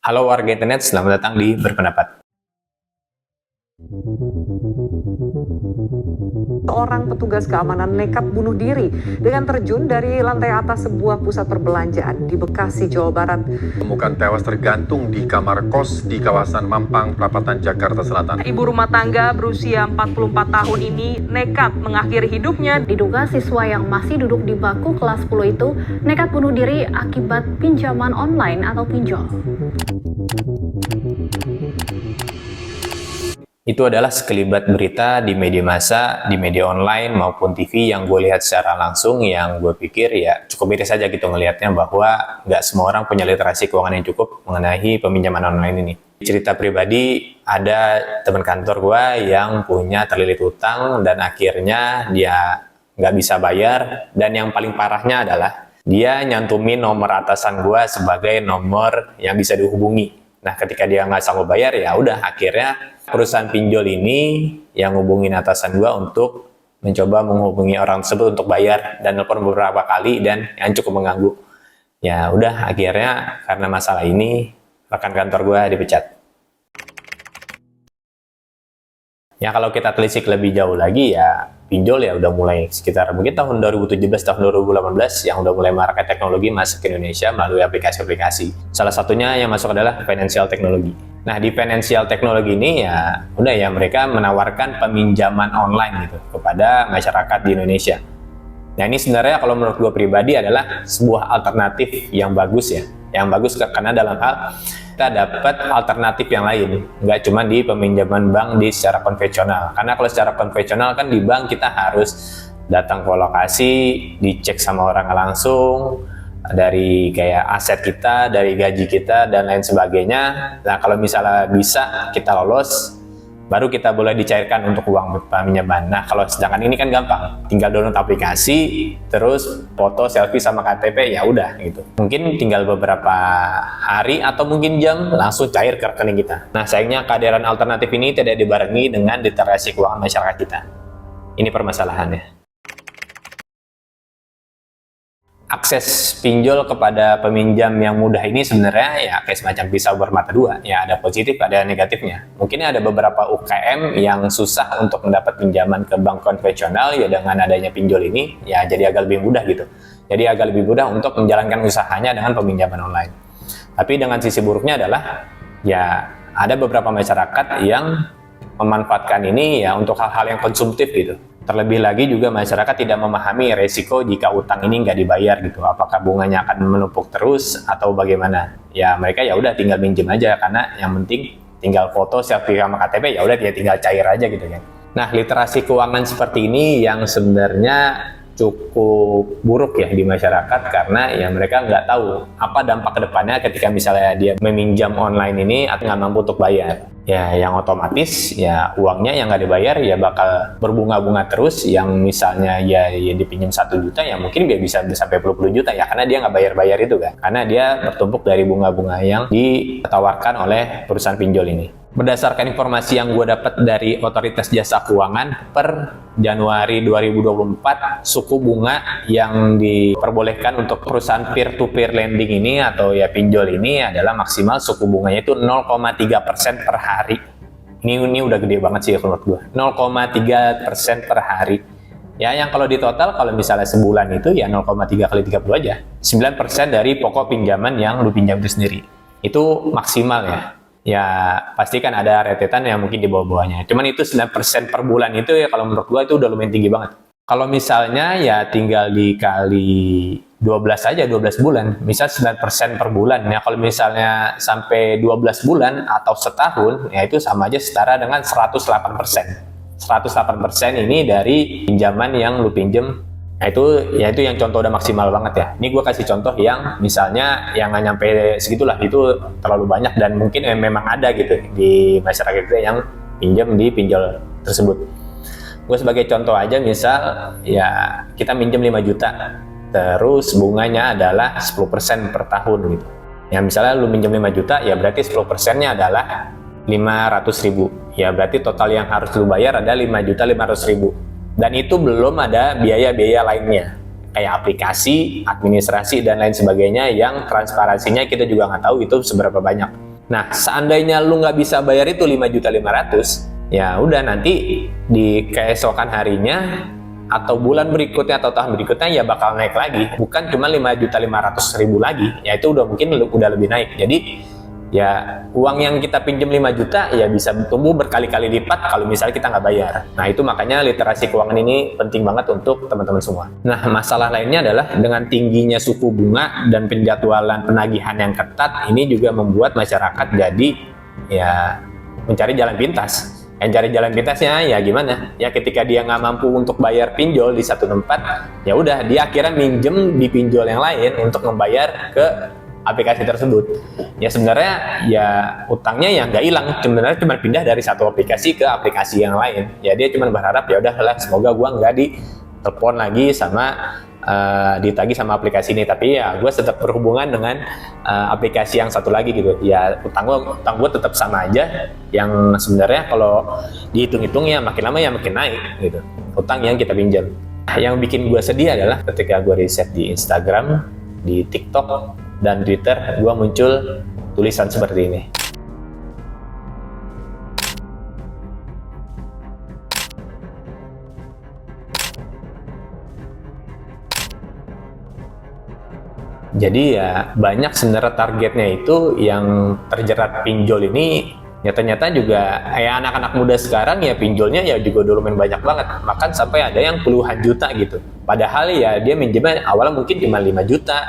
Halo warga internet, selamat datang di Berpendapat. Seorang petugas keamanan nekat bunuh diri dengan terjun dari lantai atas sebuah pusat perbelanjaan di Bekasi, Jawa Barat. Temukan tewas tergantung di kamar kos di kawasan Mampang, Perapatan, Jakarta Selatan. Ibu rumah tangga berusia 44 tahun ini nekat mengakhiri hidupnya. Diduga siswa yang masih duduk di bangku kelas 10 itu nekat bunuh diri akibat pinjaman online atau pinjol. Itu adalah sekelibat berita di media massa, di media online maupun TV yang gue lihat secara langsung, yang gue pikir ya cukup miris saja gitu ngelihatnya, bahwa nggak semua orang punya literasi keuangan yang cukup mengenai peminjaman online ini. Cerita pribadi, ada teman kantor gue yang punya terlilit hutang dan akhirnya dia nggak bisa bayar, dan yang paling parahnya adalah dia nyantumin nomor atasan gue sebagai nomor yang bisa dihubungi. Nah, ketika dia nggak sanggup bayar, ya udah akhirnya perusahaan pinjol ini yang hubungin atasan gua untuk mencoba menghubungi orang tersebut untuk bayar, dan telepon beberapa kali dan yang cukup mengganggu. Ya udah akhirnya karena masalah ini rekan kantor gua dipecat. Ya kalau kita telisik lebih jauh lagi, ya pinjol ya udah mulai sekitar mungkin tahun 2017, tahun 2018 yang udah mulai maraknya teknologi masuk ke Indonesia melalui aplikasi-aplikasi. Salah satunya yang masuk adalah financial technology. Nah, di financial technology ini ya udah ya mereka menawarkan peminjaman online gitu kepada masyarakat di Indonesia. Nah, ini sebenarnya kalau menurut gue pribadi adalah sebuah alternatif yang bagus ya. Yang bagus karena dalam hal kita dapat alternatif yang lain, nggak cuma di peminjaman bank di secara konvensional. Karena kalau secara konvensional kan di bank kita harus datang ke lokasi, dicek sama orang langsung, dari kayak aset kita, dari gaji kita, dan lain sebagainya. Nah, kalau misalnya bisa kita lolos, baru kita boleh dicairkan untuk uang peminjaman. Nah, kalau sedangkan ini kan gampang, tinggal download aplikasi, terus foto, selfie sama KTP, ya udah gitu. Mungkin tinggal beberapa hari atau mungkin jam langsung cair ke rekening kita. Nah, sayangnya kehadiran alternatif ini tidak dibarengi dengan literasi keuangan masyarakat kita. Ini permasalahannya. Akses pinjol kepada peminjam yang mudah ini sebenarnya ya kayak semacam pisau bermata dua. Ya ada positif, ada negatifnya. Mungkin ada beberapa UKM yang susah untuk mendapat pinjaman ke bank konvensional, ya dengan adanya pinjol ini ya jadi agak lebih mudah gitu. Jadi agak lebih mudah untuk menjalankan usahanya dengan peminjaman online. Tapi dengan sisi buruknya adalah ya ada beberapa masyarakat yang memanfaatkan ini ya untuk hal-hal yang konsumtif gitu. Terlebih lagi juga masyarakat tidak memahami resiko jika utang ini nggak dibayar gitu. Apakah bunganya akan menumpuk terus atau bagaimana? Ya mereka ya udah tinggal minjem aja, karena yang penting tinggal foto, selfie sama KTP, ya udah dia tinggal cair aja gitu kan. Nah, literasi keuangan seperti ini yang sebenarnya cukup buruk ya di masyarakat, karena ya mereka nggak tahu apa dampak kedepannya ketika misalnya dia meminjam online ini atau nggak mampu untuk bayar. Ya yang otomatis ya uangnya yang nggak dibayar ya bakal berbunga-bunga terus, yang misalnya ya dipinjam 1 juta ya mungkin dia bisa sampai puluh juta ya, karena dia nggak bayar-bayar itu kan, karena dia bertumpuk dari bunga-bunga yang ditawarkan oleh perusahaan pinjol ini. Berdasarkan informasi yang gue dapat dari Otoritas Jasa Keuangan, per Januari 2024 suku bunga yang diperbolehkan untuk perusahaan peer-to-peer lending ini atau ya pinjol ini adalah maksimal suku bunganya itu 0,3% per hari. Ini udah gede banget sih menurut gue, 0,3% per hari. Ya yang kalau di total, kalau misalnya sebulan itu ya 0,3 kali 30 aja, 9% dari pokok pinjaman yang lu pinjam itu sendiri. Itu maksimal ya. Ya pasti kan ada rentetan yang mungkin di bawah-bawahnya. Cuman itu 9% per bulan itu ya kalau menurut gua itu udah lumayan tinggi banget. Kalau misalnya ya tinggal dikali 12 aja, 12 bulan. Misal 9% per bulan. Ya kalau misalnya sampai 12 bulan atau setahun, ya itu sama aja setara dengan 108%. 108% ini dari pinjaman yang lu pinjem. Nah itu yang contoh udah maksimal banget ya. Ini gue kasih contoh yang misalnya yang nggak nyampe segitulah, itu terlalu banyak, dan mungkin memang ada gitu di masyarakat kita yang pinjam di pinjol tersebut. Gue sebagai contoh aja, misal ya kita minjem 5 juta, terus bunganya adalah 10% per tahun gitu. Ya misalnya lu minjem 5 juta, ya berarti 10%-nya adalah 500.000. Ya berarti total yang harus lu bayar ada 5.500.000. Dan itu belum ada biaya-biaya lainnya. kayak aplikasi, administrasi, dan lain sebagainya yang transparansinya kita juga nggak tahu itu seberapa banyak. Nah, seandainya lu nggak bisa bayar itu 5.500.000, ya udah nanti di keesokan harinya atau bulan berikutnya atau tahun berikutnya ya bakal naik lagi. Bukan cuma 5.500.000 lagi, ya itu udah mungkin udah lebih naik. Jadi ya uang yang kita pinjam 5 juta ya bisa tumbuh berkali-kali lipat kalau misalnya kita nggak bayar. Nah itu makanya literasi keuangan ini penting banget untuk teman-teman semua. Nah masalah lainnya adalah dengan tingginya suku bunga dan penjadwalan penagihan yang ketat, ini juga membuat masyarakat jadi ya mencari jalan pintas. Yang cari jalan pintasnya ya gimana? Ya ketika dia nggak mampu untuk bayar pinjol di satu tempat, ya udah dia akhirnya minjem di pinjol yang lain untuk membayar ke aplikasi tersebut. Ya sebenarnya ya utangnya ya nggak hilang, sebenarnya cuma pindah dari satu aplikasi ke aplikasi yang lain. Ya dia cuma berharap ya udahlah semoga gua nggak ditelepon lagi sama ditagih sama aplikasi ini, tapi ya gue tetap berhubungan dengan aplikasi yang satu lagi gitu. Ya utang gue tetap sama aja, yang sebenarnya kalau dihitung-hitung ya makin lama ya makin naik gitu utang yang kita pinjam. Yang bikin gue sedih adalah ketika gue riset di Instagram, di TikTok, dan Twitter, gue muncul tulisan seperti ini. Jadi ya banyak sebenarnya targetnya itu yang terjerat pinjol ini ya ternyata juga kayak anak-anak muda sekarang ya pinjolnya ya juga udah lumayan banyak banget, bahkan sampai ada yang puluhan juta gitu. Padahal ya dia minjemnya awalnya mungkin cuma 5 juta,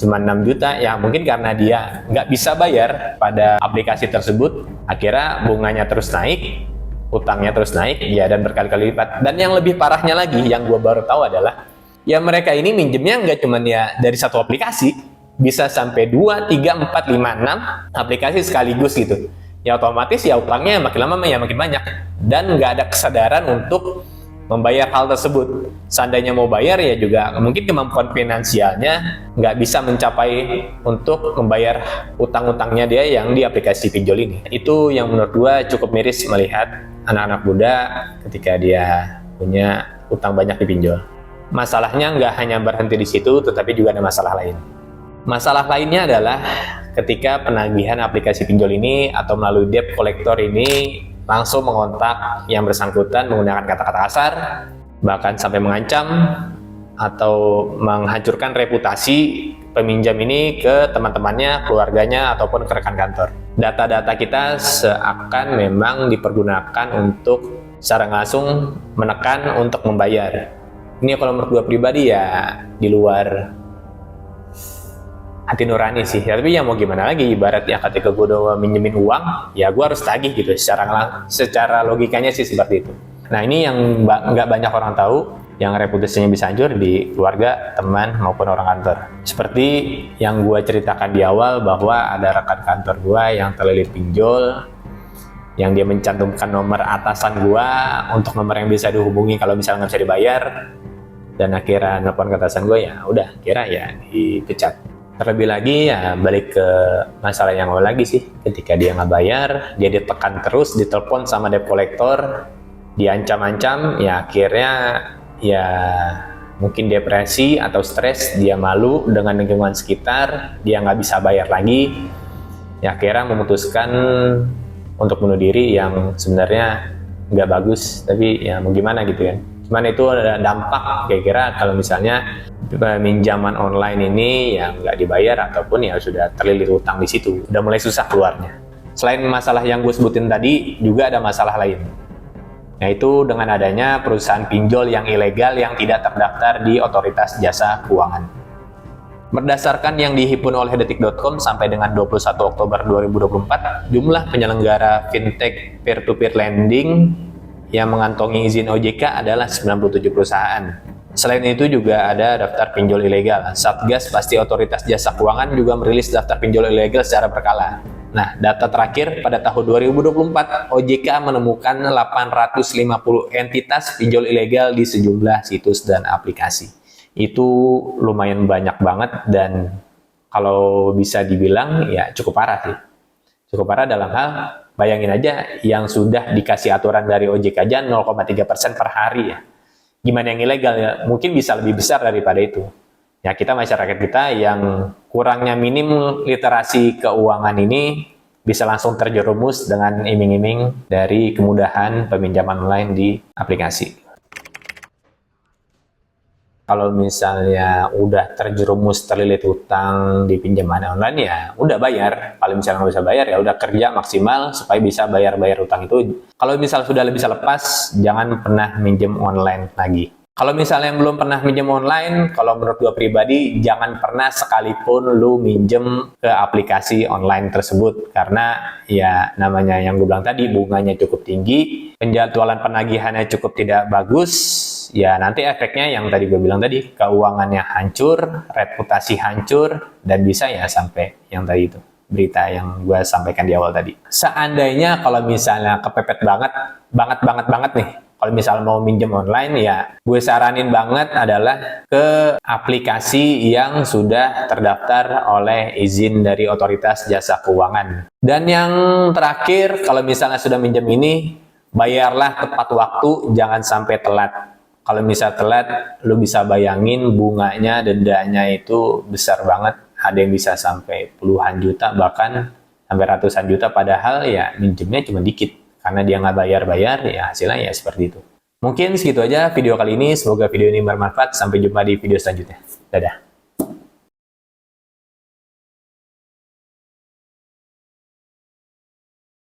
cuma 6 juta, ya mungkin karena dia nggak bisa bayar pada aplikasi tersebut, akhirnya bunganya terus naik, utangnya terus naik, ya dan berkali-kali lipat. Dan yang lebih parahnya lagi, yang gue baru tahu adalah ya mereka ini minjemnya nggak cuma ya dari satu aplikasi, bisa sampai 2, 3, 4, 5, 6 aplikasi sekaligus gitu. Ya otomatis ya utangnya makin lama ya makin banyak, dan nggak ada kesadaran untuk membayar hal tersebut. Seandainya mau bayar ya juga mungkin kemampuan finansialnya nggak bisa mencapai untuk membayar utang-utangnya dia yang di aplikasi pinjol ini. Itu yang menurut gua cukup miris melihat anak-anak muda ketika dia punya utang banyak di pinjol. Masalahnya nggak hanya berhenti di situ, tetapi juga ada masalah lain. Masalah lainnya adalah ketika penagihan aplikasi pinjol ini atau melalui debt collector ini langsung mengontak yang bersangkutan menggunakan kata-kata kasar, bahkan sampai mengancam atau menghancurkan reputasi peminjam ini ke teman-temannya, keluarganya, ataupun ke rekan kantor. Data-data kita seakan memang dipergunakan untuk secara langsung menekan untuk membayar. Ini kalau menurut gue pribadi ya di luar hati nurani sih, ya, tapi ya mau gimana lagi, ibarat ya ketika gue udah minjemin uang ya gue harus tagih gitu, secara logikanya sih seperti itu. Nah ini yang nggak banyak orang tahu, yang reputasinya bisa hancur di keluarga, teman, maupun orang kantor. Seperti yang gue ceritakan di awal bahwa ada rekan kantor gue yang terlilit pinjol, yang dia mencantumkan nomor atasan gue untuk nomor yang bisa dihubungi kalau misalnya nggak bisa dibayar, dan akhirnya nelpon ke atasan gue, ya udah kira ya dipecat. Terlebih lagi ya balik ke masalah yang awal lagi sih, ketika dia nggak bayar, dia ditekan terus, ditelepon sama debt collector, diancam-ancam, ya akhirnya ya mungkin depresi atau stres, dia malu dengan lingkungan sekitar, dia nggak bisa bayar lagi, ya akhirnya memutuskan untuk bunuh diri, yang sebenarnya nggak bagus, tapi ya mau gimana gitu kan. Cuman itu ada dampak kira-kira kalau misalnya pinjaman online ini yang nggak dibayar ataupun ya sudah terlilit utang di situ, udah mulai susah keluarnya. Selain masalah yang gue sebutin tadi, juga ada masalah lain, yaitu dengan adanya perusahaan pinjol yang ilegal yang tidak terdaftar di Otoritas Jasa Keuangan. Berdasarkan yang dihimpun oleh detik.com sampai dengan 21 Oktober 2024, jumlah penyelenggara fintech peer-to-peer lending yang mengantongi izin OJK adalah 97 perusahaan. Selain itu juga ada daftar pinjol ilegal. Satgas Pasti Otoritas Jasa Keuangan juga merilis daftar pinjol ilegal secara berkala. Nah, data terakhir pada tahun 2024, OJK menemukan 850 entitas pinjol ilegal di sejumlah situs dan aplikasi. Itu lumayan banyak banget, dan kalau bisa dibilang ya cukup parah sih. Cukup parah dalam hal, bayangin aja yang sudah dikasih aturan dari OJK aja 0,3% per hari ya. Gimana yang ilegal ya? Mungkin bisa lebih besar daripada itu. Ya kita masyarakat kita yang kurangnya minim literasi keuangan ini bisa langsung terjerumus dengan iming-iming dari kemudahan peminjaman online di aplikasi. Kalau misalnya udah terjerumus terlilit hutang di pinjaman online ya udah bayar. Kalau misalnya nggak bisa bayar ya udah kerja maksimal supaya bisa bayar hutang itu. Kalau misal sudah bisa lepas, jangan pernah minjem online lagi. Kalau misalnya belum pernah minjem online, kalau menurut gue pribadi jangan pernah sekalipun lu minjem ke aplikasi online tersebut, karena ya namanya yang gue bilang tadi, bunganya cukup tinggi, penjadwalan penagihannya cukup tidak bagus. Ya nanti efeknya yang tadi gue bilang tadi, keuangannya hancur, reputasi hancur, dan bisa ya sampai yang tadi itu, berita yang gue sampaikan di awal tadi. Seandainya kalau misalnya kepepet banget nih, kalau misalnya mau minjem online ya gue saranin banget adalah ke aplikasi yang sudah terdaftar oleh izin dari otoritas jasa keuangan. Dan yang terakhir, kalau misalnya sudah minjem ini, bayarlah tepat waktu, jangan sampai telat. Kalau misal telat, lu bisa bayangin bunganya, dendanya itu besar banget. Ada yang bisa sampai puluhan juta, bahkan sampai ratusan juta, padahal ya minjemnya cuma dikit. Karena dia nggak bayar-bayar, ya hasilnya ya seperti itu. Mungkin segitu aja video kali ini. Semoga video ini bermanfaat. Sampai jumpa di video selanjutnya. Dadah.